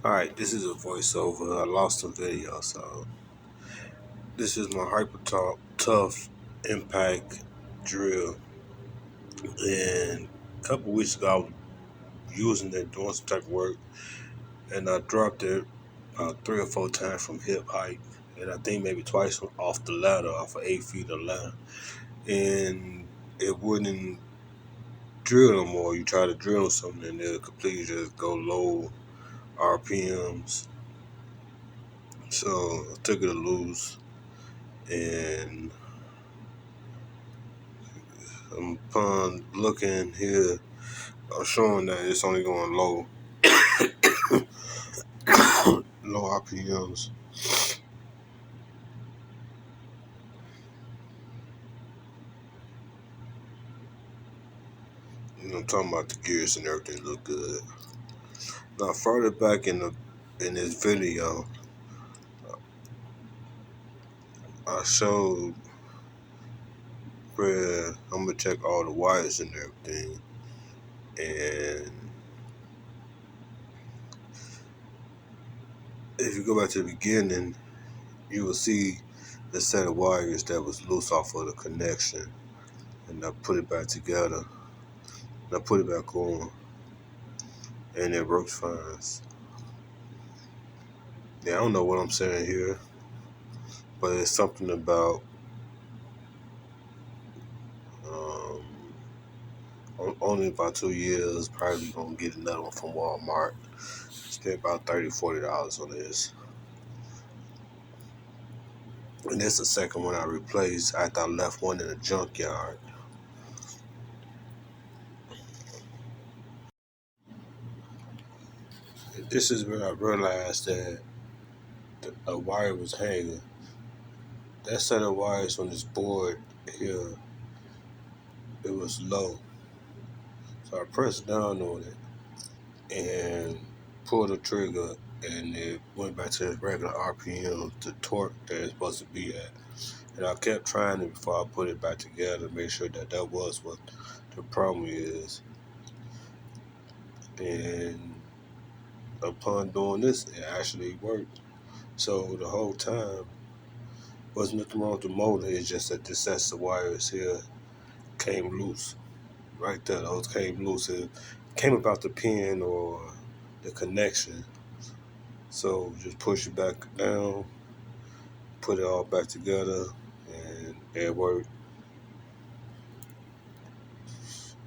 Alright, this is a voiceover. I lost a video, so this is my Hyper Tough Impact drill. And a couple weeks ago, I was using it, doing some type of work, and I dropped it about 3 or 4 times from hip height, and I think maybe twice off the ladder, off of 8 feet of ladder. And it wouldn't drill no more. You try to drill something, and it'll completely just go low RPMs. So I took it to loose, and upon looking here, I'm showing that it's only going low RPMs. I'm talking about the gears and everything look good. Now further back in this video, I showed where I'm gonna check all the wires and everything, and if you go back to the beginning, you will see the set of wires that was loose off of the connection, and I put it back together, and I put it back on, and it works fine. Yeah, I don't know what I'm saying here, but it's something about um, only about 2 years. Probably gonna get another one from Walmart. Spent about $30, $40 on this, and this is the second one I replaced after I left one in the junkyard. This is where I realized that a wire was hanging. That set of wires on this board here, it was low. So I pressed down on it and pulled the trigger, and it went back to its regular RPM, the torque that it's supposed to be at. And I kept trying it before I put it back together to make sure that that was what the problem is. And upon doing this, it actually worked. So the whole time, wasn't nothing wrong with the motor. It's just that the sets of wires here came loose. Right there, those came loose. It came about the pin or the connection. So just push it back down, put it all back together, and it worked.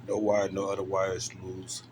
No wire, no other wires loose.